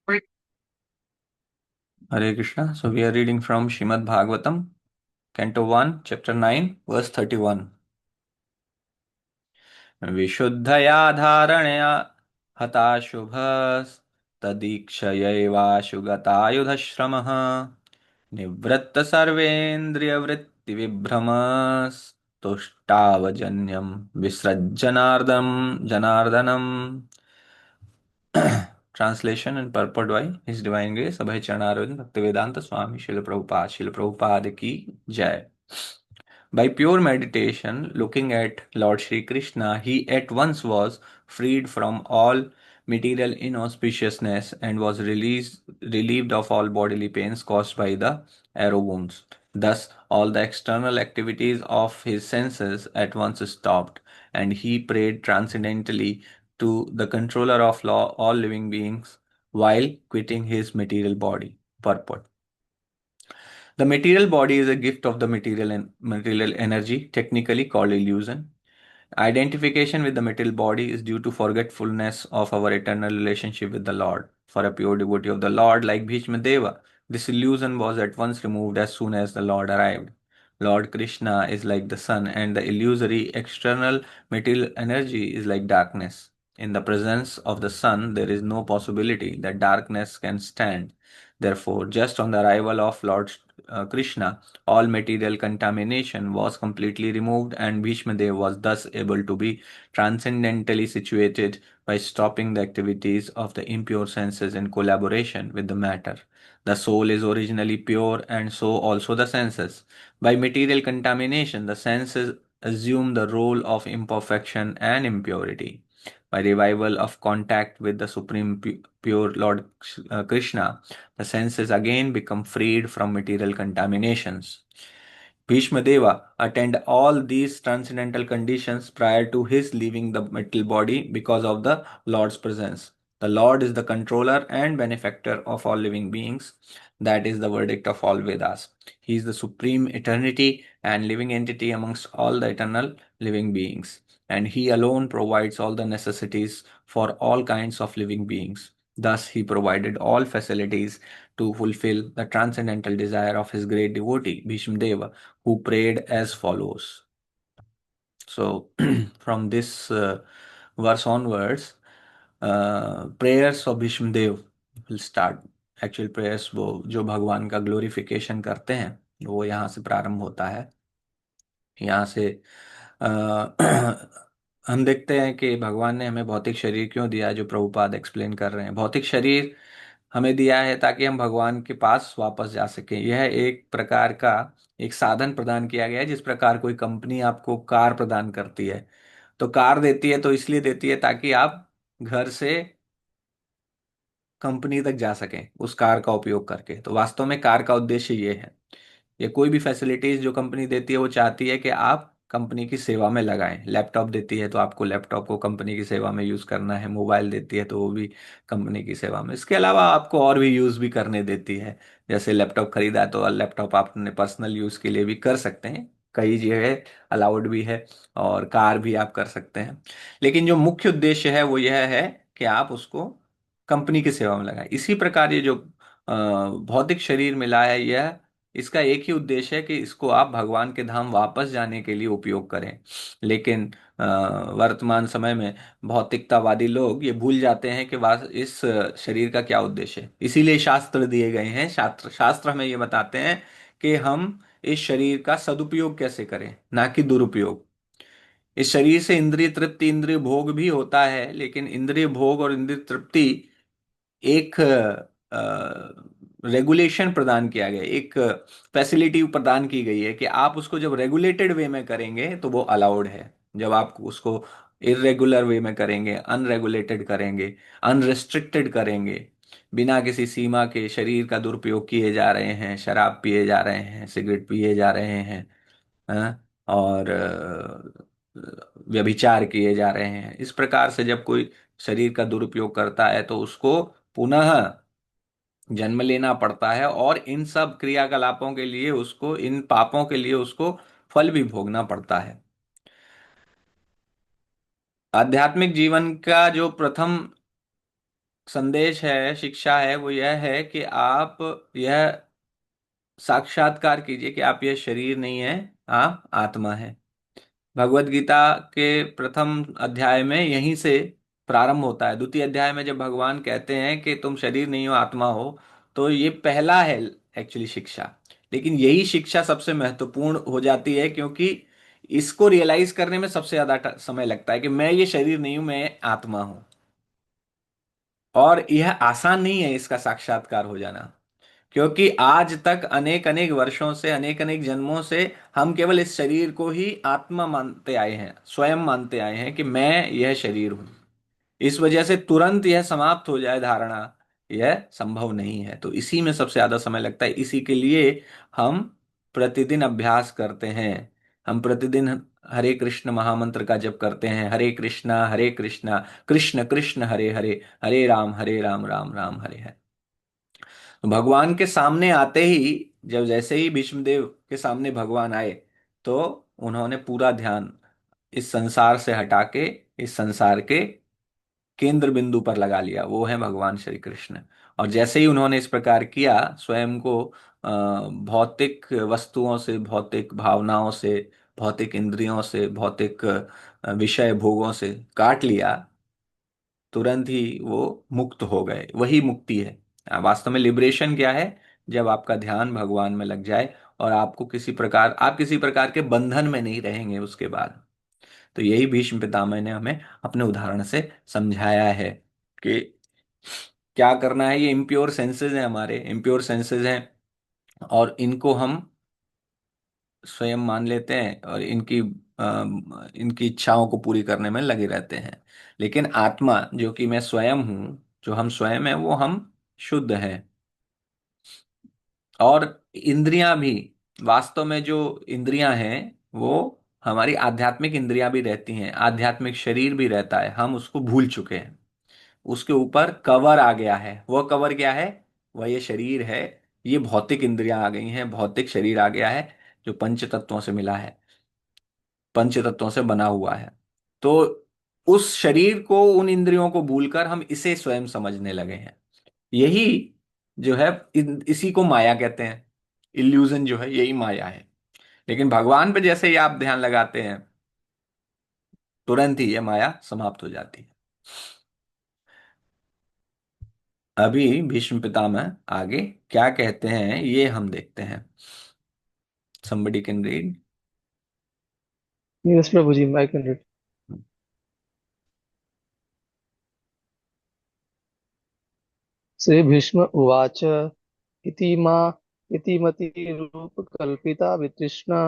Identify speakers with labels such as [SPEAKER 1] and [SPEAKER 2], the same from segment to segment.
[SPEAKER 1] Hare Krishna. So we are reading from Shrimad Bhagavatam, Canto 1, Chapter 9, verse 31. विशुद्धया धारणया हताशुभस्तदीक्षयैवाशु गतायुधश्रमः निवृत्त सर्वेन्द्रियवृत्तिविभ्रमस्तुष्टावजन्यं विसृज्जनार्दम जनार्दनम. Translation and purport by His Divine Grace Abhay Charanarovind Bhaktivedanta Swami Srila Prabhupada ki Jai. By pure meditation, looking at Lord Shri Krishna, he at once was freed from all material inauspiciousness and was relieved of all bodily pains caused by the arrow wounds. Thus, all the external activities of his senses at once stopped, and he prayed transcendently to the controller of all living beings while quitting his material body. Purport. The material body is a gift of the material energy, technically called illusion. Identification with the material body is due to forgetfulness of our eternal relationship with the Lord. For a pure devotee of the Lord, like Bhishma Deva, this illusion was at once removed as soon as the Lord arrived. Lord Krishna is like the sun, and the illusory external material energy is like darkness. In the presence of the sun, there is no possibility that darkness can stand. Therefore, just on the arrival of Lord Krishna, all material contamination was completely removed, and Bhishmadev was thus able to be transcendentally situated by stopping the activities of the impure senses in collaboration with the matter. The soul is originally pure, and so also the senses. By material contamination, the senses assume the role of imperfection and impurity. By revival of contact with the Supreme Pure Lord Krishna, the senses again become freed from material contaminations. Bhishmadeva attained all these transcendental conditions prior to his leaving the material body because of the Lord's presence. The Lord is the controller and benefactor of all living beings. That is the verdict of all Vedas. He is the supreme eternity and living entity amongst all the eternal living beings. And he alone provides all the necessities for all kinds of living beings. Thus, he provided all facilities to fulfill the transcendental desire of his great devotee, Bhishmadeva, who prayed as follows. So, from this verse onwards, prayers of Bhishmadev will start. Actual prayers वो जो भगवान का glorification करते हैं वो यहाँ से प्रारंभ होता है। यहाँ से अ, हम देखते हैं कि भगवान ने हमें भौतिक शरीर क्यों दिया, जो प्रभुपाद एक्सप्लेन कर रहे हैं। भौतिक शरीर हमें दिया है ताकि हम भगवान के पास वापस जा सकें। यह एक प्रकार का एक साधन प्रदान किया गया है, जिस प्रकार कोई कंपनी आपको कार प्रदान करती है। तो कार देती है तो इसलिए देती है ताकि आप घर से कंपनी तक जा सकें उस कार का उपयोग करके। तो वास्तव में कार का उद्देश्य ये है। ये कोई भी फैसिलिटीज जो कंपनी देती है वो चाहती है कि आप कंपनी की सेवा में लगाएं। लैपटॉप देती है तो आपको लैपटॉप को कंपनी की सेवा में यूज करना है। मोबाइल देती है तो वो भी कंपनी की सेवा में। इसके अलावा आपको और भी यूज भी करने देती है। जैसे लैपटॉप खरीदा तो लैपटॉप आप अपने पर्सनल यूज के लिए भी कर सकते हैं, कई जगह अलाउड भी है। और कार भी आप कर सकते हैं। लेकिन जो मुख्य उद्देश्य है वो यह है कि आप उसको कंपनी की सेवा में लगाएं। इसी प्रकार ये जो भौतिक शरीर मिला है, यह इसका एक ही उद्देश्य है कि इसको आप भगवान के धाम वापस जाने के लिए उपयोग करें। लेकिन वर्तमान समय में भौतिकतावादी लोग ये भूल जाते हैं कि इस शरीर का क्या उद्देश्य है। इसीलिए शास्त्र दिए गए हैं। शास्त्र शास्त्र हमें ये बताते हैं कि हम इस शरीर का सदुपयोग कैसे करें, ना कि दुरुपयोग। इस शरीर से इंद्रिय तृप्ति, इंद्रिय भोग भी होता है, लेकिन इंद्रिय भोग और इंद्रिय तृप्ति एक रेगुलेशन प्रदान किया गया, एक फैसिलिटी प्रदान की गई है कि आप उसको जब रेगुलेटेड वे में करेंगे तो वो अलाउड है। जब आप उसको इरेगुलर वे में करेंगे, अनरेगुलेटेड करेंगे, अनरिस्ट्रिक्टेड करेंगे, बिना किसी सीमा के शरीर का दुरुपयोग किए जा रहे हैं, शराब पिए जा रहे हैं, सिगरेट पिए जा रहे हैं, और व्यभिचार किए जा रहे हैं, इस प्रकार से जब कोई शरीर का दुरुपयोग करता है तो उसको पुनः जन्म लेना पड़ता है, और इन सब क्रियाकलापों के लिए उसको, इन पापों के लिए उसको फल भी भोगना पड़ता है। आध्यात्मिक जीवन का जो प्रथम संदेश है, शिक्षा है, वो यह है कि आप यह साक्षात्कार कीजिए कि आप यह शरीर नहीं है, आप आत्मा है। भगवत गीता के प्रथम अध्याय में यहीं से प्रारंभ होता है। द्वितीय अध्याय में जब भगवान कहते हैं कि तुम शरीर नहीं हो, आत्मा हो, तो ये पहला है एक्चुअली शिक्षा। लेकिन यही शिक्षा सबसे महत्वपूर्ण हो जाती है, क्योंकि इसको रियलाइज करने में सबसे ज्यादा समय लगता है कि मैं ये शरीर नहीं हूं, मैं आत्मा हूं। और यह आसान नहीं है इसका साक्षात्कार हो जाना, क्योंकि आज तक अनेक अनेक वर्षों से, अनेक अनेक जन्मों से हम केवल इस शरीर को ही आत्मा मानते आए हैं, स्वयं मानते आए हैं कि मैं यह शरीर हूं। इस वजह से तुरंत यह समाप्त हो जाए धारणा, यह संभव नहीं है। तो इसी में सबसे ज्यादा समय लगता है। इसी के लिए हम प्रतिदिन अभ्यास करते हैं। हम प्रतिदिन हरे कृष्ण महामंत्र का जप करते हैं, हरे कृष्णा कृष्ण कृष्ण हरे हरे, हरे राम राम राम हरे हरे। तो भगवान के सामने आते ही, जब जैसे ही भीष्मदेव के सामने भगवान आए, तो उन्होंने पूरा ध्यान इस संसार से हटा के इस संसार के केंद्र बिंदु पर लगा लिया, वो है भगवान श्री कृष्ण। और जैसे ही उन्होंने इस प्रकार किया, स्वयं को भौतिक वस्तुओं से, भौतिक भावनाओं से, भौतिक इंद्रियों से, भौतिक विषय भोगों से काट लिया, तुरंत ही वो मुक्त हो गए। वही मुक्ति है। वास्तव में लिबरेशन क्या है? जब आपका ध्यान भगवान में लग जाए और आप किसी प्रकार के बंधन में नहीं रहेंगे उसके बाद। तो यही भीष्म पितामह ने हमें अपने उदाहरण से समझाया है कि क्या करना है। ये इम्प्योर सेंसेस हैं, हमारे इम्प्योर सेंसेस हैं, और इनको हम स्वयं मान लेते हैं और इनकी इच्छाओं को पूरी करने में लगे रहते हैं। लेकिन आत्मा, जो कि मैं स्वयं हूं, जो हम स्वयं हैं, वो हम शुद्ध हैं। और इंद्रियां भी, वास्तव में जो इंद्रियां हैं, वो हमारी आध्यात्मिक इंद्रियां भी रहती हैं, आध्यात्मिक शरीर भी रहता है, हम उसको भूल चुके हैं। उसके ऊपर कवर आ गया है। वह कवर क्या है? वह ये शरीर है। ये भौतिक इंद्रियां आ गई हैं, भौतिक शरीर आ गया है, जो पंच तत्वों से मिला है, पंच तत्वों से बना हुआ है। तो उस शरीर को, उन इंद्रियों को भूलकर हम इसे स्वयं समझने लगे हैं। यही जो है, इसी को माया कहते हैं। इल्यूजन जो है, यही माया है। लेकिन भगवान पे जैसे ही आप ध्यान लगाते हैं, तुरंत ही ये माया समाप्त हो जाती है। अभी भीष्म पितामह आगे क्या कहते हैं, ये हम देखते हैं। somebody can read।
[SPEAKER 2] Yes, Prabhuji, I can read. Shri Bhishma उवाच इति मा इति मति रूपकल्पिता वितृष्णा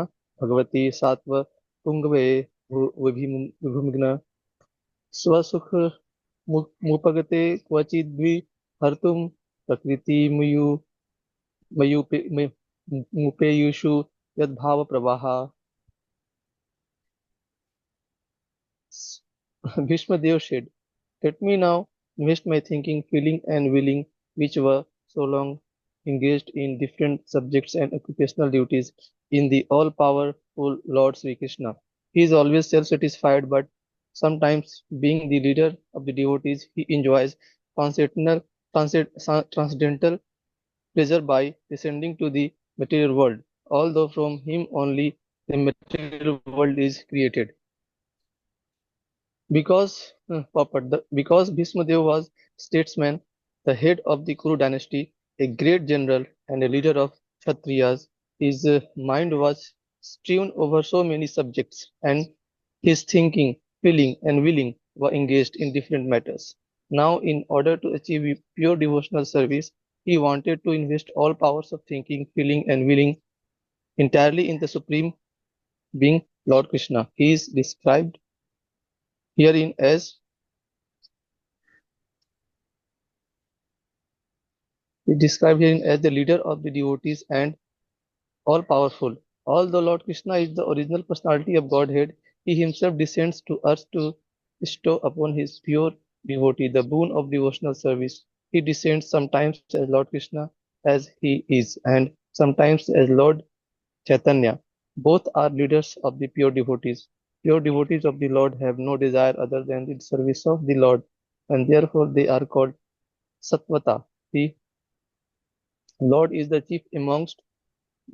[SPEAKER 2] भगवती सात्व पुङ्गवे विभिन्न स्वसुख मुपगते क्वचिद्वि हर्तुं प्रकृतिमयु मयुपे मुपेयुषु यद्भावप्रवाहा Bhishmadev said, let me now invest my thinking, feeling, and willing, which were so long engaged in different subjects and occupational duties, in the all powerful Lord Sri Krishna. He is always self satisfied, but sometimes, being the leader of the devotees, he enjoys transcendental, transcendental pleasure by descending to the material world, although from him only the material world is created. Because Bhishmadev was statesman, the head of the Kuru dynasty, a great general, and a leader of Kshatriyas, his mind was strewn over so many subjects, and his thinking, feeling, and willing were engaged in different matters. Now, in order to achieve pure devotional service, he wanted to invest all powers of thinking, feeling, and willing entirely in the Supreme Being, Lord Krishna. He is described herein as He described him as the leader of the devotees and all-powerful. Although Lord Krishna is the original personality of Godhead, he himself descends to earth to bestow upon his pure devotee the boon of devotional service. He descends sometimes as Lord Krishna as he is, and sometimes as Lord Chaitanya. Both are leaders of the pure devotees. Pure devotees of the Lord have no desire other than the service of the Lord, and therefore they are called Satvata. The Lord is the chief amongst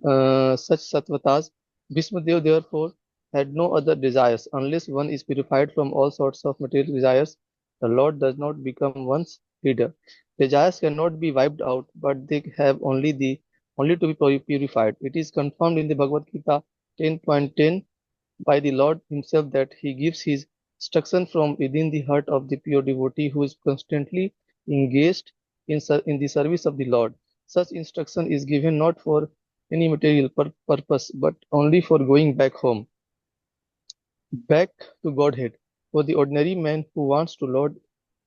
[SPEAKER 2] such sattvatas. Bhismadev therefore had no other desires. Unless one is purified from all sorts of material desires, the Lord does not become one's leader. Desires cannot be wiped out, but they have only to be purified. It is confirmed in the Bhagavad Gita 10.10 by the Lord Himself that He gives His instruction from within the heart of the pure devotee who is constantly engaged in the service of the Lord. Such instruction is given not for any material purpose, but only for going back home, back to Godhead. For the ordinary man who wants to lord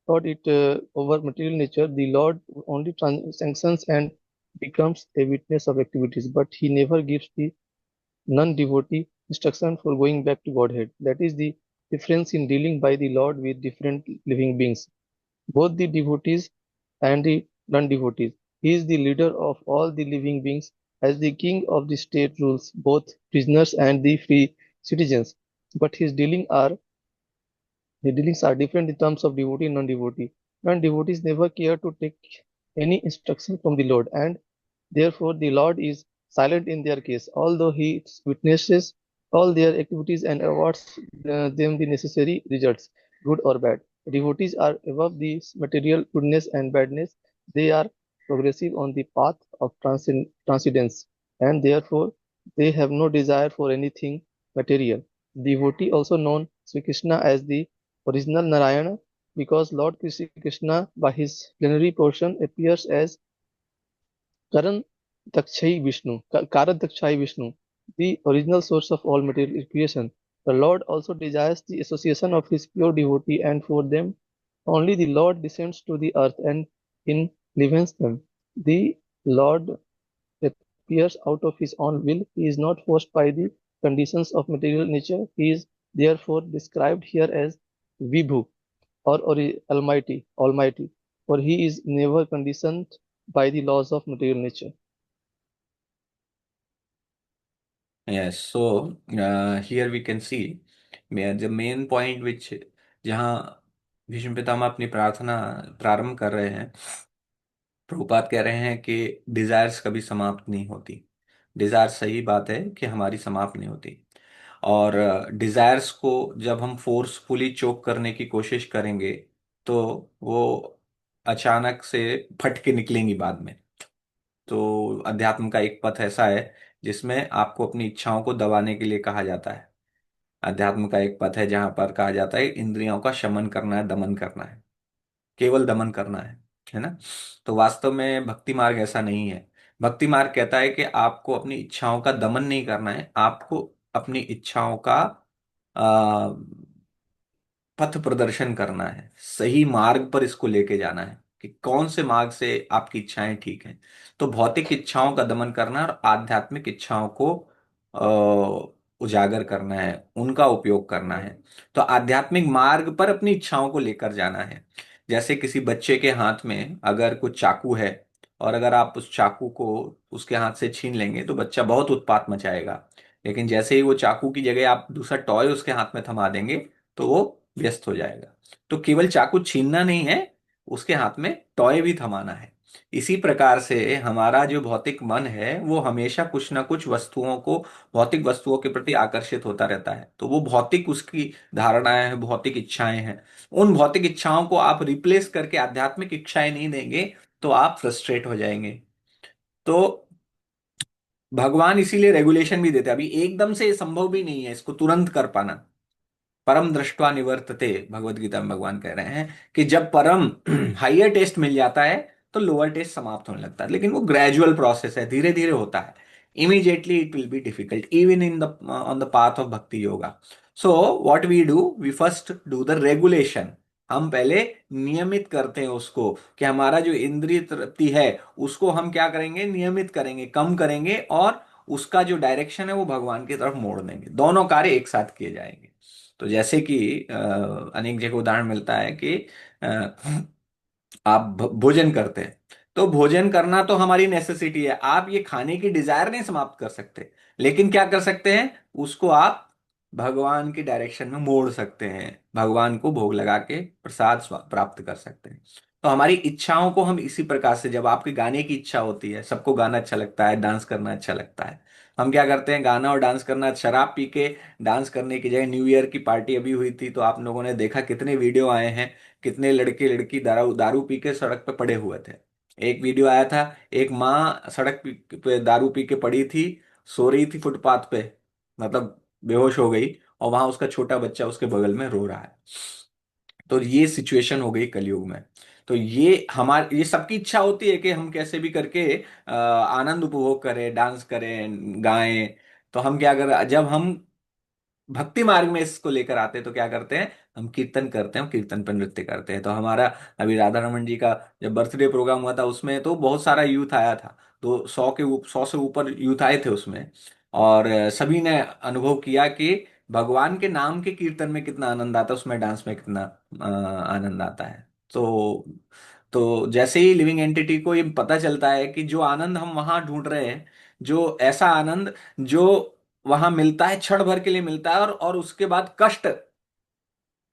[SPEAKER 2] it over material nature, the Lord only sanctions and becomes a witness of activities, but He never gives the non-devotee instruction for going back to Godhead. That is the difference in dealing by the Lord with different living beings, both the devotees and the non-devotees. He is the leader of all the living beings, as the king of the state rules both prisoners and the free citizens. But his dealings are different in terms of devotee and non-devotee. Non-devotees never care to take any instruction from the Lord, and therefore the Lord is silent in their case, although he witnesses all their activities and awards them the necessary results, good or bad. Devotees are above the material goodness and badness. They are progressive on the path of transcendence, and therefore they have no desire for anything material. Devotee, also known Sri Krishna as the original Narayana, because Lord Krishna by his plenary portion appears as Karan Karan Vishnu, the original source of all material creation. The Lord also desires the association of his pure devotee, and for them only the Lord descends to the earth and enlivens them. The Lord appears out of his own will. He is not forced by the conditions of material nature. He is therefore described here as Vibhu or Almighty, for he is never conditioned by the laws of material nature.
[SPEAKER 1] Yes, so here we can see the main point which जहाँ भीष्म पितामह अपनी प्रार्थना प्रारंभ कर रहे हैं, प्रभुपाद कह रहे हैं कि डिजायर्स कभी समाप्त नहीं होती। डिजायर सही बात है कि हमारी समाप्त नहीं होती, और डिजायर्स को जब हम फोर्सफुली चोक करने की कोशिश करेंगे तो वो अचानक से फट के निकलेंगी बाद में। तो अध्यात्म का एक पथ ऐसा है जिसमें आपको अपनी इच्छाओं को दबाने के लिए कहा जाता है। अध्यात्म का एक पथ है जहां पर कहा जाता है इंद्रियों का शमन करना है, दमन करना है, केवल दमन करना है ना। तो वास्तव में भक्ति मार्ग ऐसा नहीं है। भक्ति मार्ग कहता है कि आपको अपनी इच्छाओं का दमन नहीं करना है, आपको अपनी इच्छाओं का पथ प्रदर्शन करना है, सही मार्ग पर इसको लेके जाना है कि कौन से मार्ग से आपकी इच्छाएं ठीक हैं। तो भौतिक इच्छाओं का दमन करना है और आध्यात्मिक इच्छाओं को उजागर करना है, उनका उपयोग करना है। तो आध्यात्मिक मार्ग पर अपनी इच्छाओं को लेकर जाना है। जैसे किसी बच्चे के हाथ में अगर कुछ चाकू है और अगर आप उस चाकू को उसके हाथ से छीन लेंगे तो बच्चा बहुत उत्पात मचाएगा। लेकिन जैसे ही वो चाकू की जगह आप दूसरा टॉय उसके हाथ में थमा देंगे तो वो व्यस्त हो जाएगा। तो केवल चाकू छीनना नहीं है, उसके हाथ में टॉय भी थमाना है। इसी प्रकार से हमारा जो भौतिक मन है वो हमेशा कुछ ना कुछ वस्तुओं को, भौतिक वस्तुओं के प्रति आकर्षित होता रहता है। तो वो भौतिक उसकी धारणाएं हैं, भौतिक इच्छाएं हैं। उन भौतिक इच्छाओं को आप रिप्लेस करके आध्यात्मिक इच्छाएं नहीं देंगे तो आप फ्रस्ट्रेट हो जाएंगे। तो भगवान इसीलिए रेगुलेशन भी देते हैं। अभी एकदम से संभव भी नहीं है इसको तुरंत कर पाना। परम दृष्टवा निवर्तते, भगवत गीता में भगवान कह रहे हैं कि जब परम हाइयर टेस्ट मिल जाता है तो लोअर टेस्ट समाप्त होने लगता है। लेकिन वो ग्रेजुअल प्रोसेस है, धीरे धीरे होता है। Immediately it will be difficult even in the on the path of bhakti yoga. So what we do, we first do the regulation. हम पहले नियमित करते हैं उसको कि हमारा जो इंद्रिय तृप्ति है उसको हम क्या करेंगे, नियमित करेंगे, कम करेंगे, और उसका जो डायरेक्शन है वो भगवान की तरफ मोड़ देंगे। दोनों कार्य एक साथ किए जाएंगे। तो जैसे कि अनेक जगह उदाहरण मिलता है कि आप भोजन करते हैं, तो भोजन करना तो हमारी नेसेसिटी है, आप ये खाने की डिजायर नहीं समाप्त कर सकते। लेकिन क्या कर सकते हैं, उसको आप भगवान की डायरेक्शन में मोड़ सकते हैं, भगवान को भोग लगा के प्रसाद प्राप्त कर सकते हैं। तो हमारी इच्छाओं को हम इसी प्रकार से, जब आपके गाने की इच्छा होती है, सबको गाना अच्छा लगता है, डांस करना अच्छा लगता है, हम क्या करते हैं, गाना और डांस करना, शराब पी के डांस करने की जगह, न्यू ईयर की पार्टी अभी हुई थी तो आप लोगों ने देखा कितने वीडियो आए हैं, कितने लड़के लड़की दारू दारू पी के सड़क पे पड़े हुए थे। एक वीडियो आया था, एक माँ सड़क पे दारू पी के पड़ी थी, सो रही थी फुटपाथ पे, मतलब बेहोश हो गई, और वहां उसका छोटा बच्चा उसके बगल में रो रहा है। तो ये सिचुएशन हो गई कलयुग में। तो ये सबकी इच्छा होती है कि हम कैसे भी करके आनंद उपभोग करें, डांस करें, गाएं। तो हम क्या करें, जब हम भक्ति मार्ग में इसको लेकर आते हैं तो क्या करते हैं, हम कीर्तन करते हैं, हम कीर्तन पर नृत्य करते हैं। तो हमारा अभी राधा रमन जी का जब बर्थडे प्रोग्राम हुआ था, उसमें तो बहुत सारा यूथ आया था, तो 100 से ऊपर यूथ आए थे उसमें। और सभी ने अनुभव किया कि भगवान के नाम के कीर्तन में कितना आनंद आता है, उसमें डांस में कितना आनंद आता है। तो जैसे ही लिविंग एंटिटी को ये पता चलता है कि जो आनंद हम वहां ढूंढ रहे हैं, जो ऐसा आनंद जो वहां मिलता है, क्षण भर के लिए मिलता है, और उसके बाद कष्ट,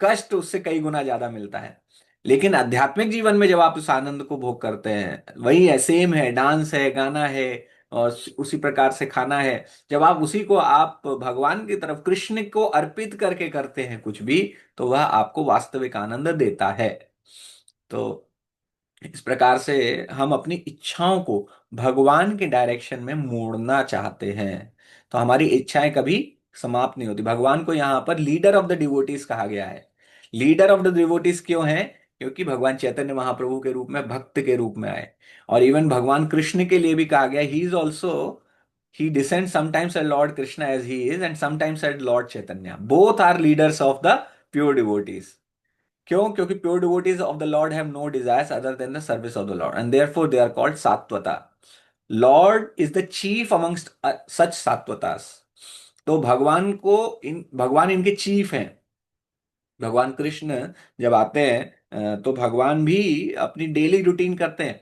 [SPEAKER 1] कष्ट उससे कई गुना ज्यादा मिलता है। लेकिन आध्यात्मिक जीवन में जब आप उस आनंद को भोग करते हैं, वही है, सेम है, डांस है, गाना है, और उसी प्रकार से खाना है। जब आप उसी को आप भगवान की तरफ, कृष्ण को अर्पित करके करते हैं कुछ भी, तो वह आपको वास्तविक आनंद देता है। तो इस प्रकार से हम अपनी इच्छाओं को भगवान के डायरेक्शन में मोड़ना चाहते हैं। तो हमारी इच्छाएं कभी समाप्त नहीं होती। भगवान को यहाँ पर लीडर ऑफ द डिवोटीज कहा गया है। लीडर ऑफ द डिवोटीज क्यों है? क्योंकि भगवान चैतन्य महाप्रभु के रूप में भक्त के रूप में आए। और इवन भगवान कृष्ण के लिए भी कहा गया, he is also, he descends sometimes as Lord Krishna as he is, and sometimes as Lord Chaitanya. Both are leaders of the pure devotees. क्यों? क्योंकि pure devotees of the lord have no desires other than the service of the lord, and therefore they are called Satvata. Lord is the chief amongst such Satvatas. तो भगवान इनके chief हैं। भगवान कृष्ण जब आते हैं तो भगवान भी अपनी डेली रूटीन करते हैं।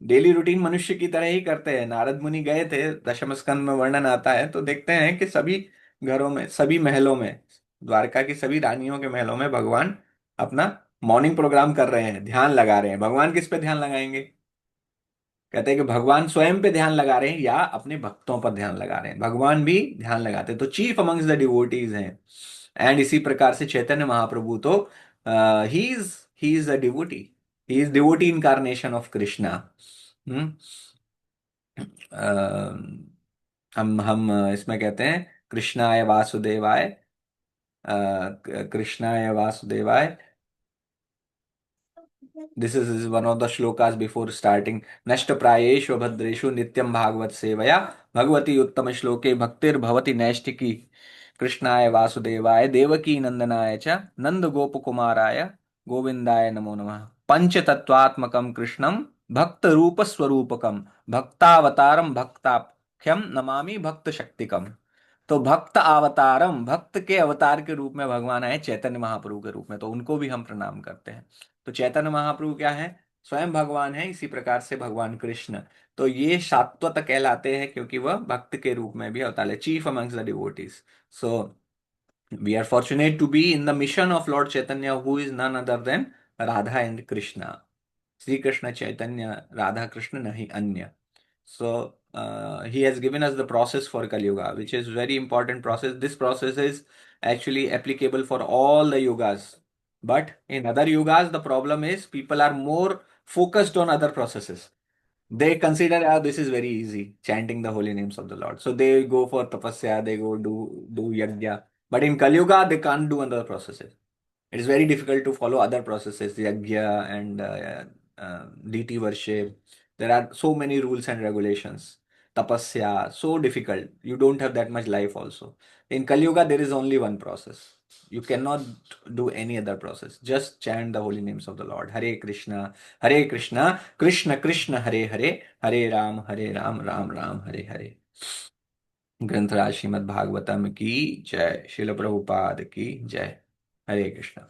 [SPEAKER 1] डेली रूटीन मनुष्य की तरह ही करते हैं। नारद मुनि गए थे, दशम स्कंद में वर्णन आता है, तो देखते हैं कि सभी घरों में, सभी महलों में, द्वारका की सभी रानियों के महलों में भगवान अपना मॉर्निंग प्रोग्राम कर रहे हैं, ध्यान लगा रहे हैं। भगवान किस पे ध्यान लगाएंगे? कहते हैं कि भगवान स्वयं पे ध्यान लगा रहे हैं या अपने भक्तों पर ध्यान लगा रहे हैं। भगवान भी ध्यान लगाते हैं, तो चीफ अमंग्स द डिवोटीज हैं। एंड इसी प्रकार से चैतन्य महाप्रभु तो he is a devotee, he is devotee incarnation of Krishna. Hmm हम इसमें कहते हैं कृष्णाय वासुदेवाय, कृष्णाय वासुदेवाय, this is one of the shlokas before starting. नष्ट प्रायेषु भद्रेषु नित्यं भागवत सेवया भगवती उत्तम श्लोके भक्तिर्भवति नैष्टिकी। कृष्णाय वासुदेवाय देवकी नंदनाय च नंद गोप कुमाराय गोविंदाय नमो नमः। पंचतत्वात्मकं कृष्णं भक्त रूप स्वरूपकं भक्तावतारम भक्ताख्यम नमामि भक्त शक्तिकम। तो भक्त अवतारम, भक्त के अवतार के रूप में भगवान आए चैतन्य महाप्रभु के रूप में, तो उनको भी हम प्रणाम करते हैं। तो चैतन्य महाप्रभु क्या है? स्वयं भगवान है। इसी प्रकार से भगवान कृष्ण, तो ये सात्वत कहलाते हैं क्योंकि वह भक्त के रूप में भी अवतार है, chief amongst the devotees. So we are fortunate to be in the mission of lord Chaitanya, who is none other than Radha and Krishna. Shri Krishna Chaitanya, Radha Krishna, नहीं अन्य। So he has given us the process for Kali Yuga, which is very important process. This process is actually applicable for all the yugas. But in other yugas, the problem is people are more focused on other processes. They consider, ah, this is very easy, chanting the holy names of the Lord. So they go for tapasya, they go do yajna. But in Kali Yuga, they can't do other processes. It is very difficult to follow other processes, yajna and deity worship. There are so many rules and regulations. Tapasya, so difficult. You don't have that much life also. In Kali Yuga, there is only one process. You cannot do any other process. Just chant the holy names of the Lord. Hare Krishna, Krishna Krishna, Hare Hare, Hare Ram, Ram Ram, Hare Hare। ग्रंथराज Shrimad Bhagavatam की जय, शिल प्रभुपाद की जय। हरे कृष्णा।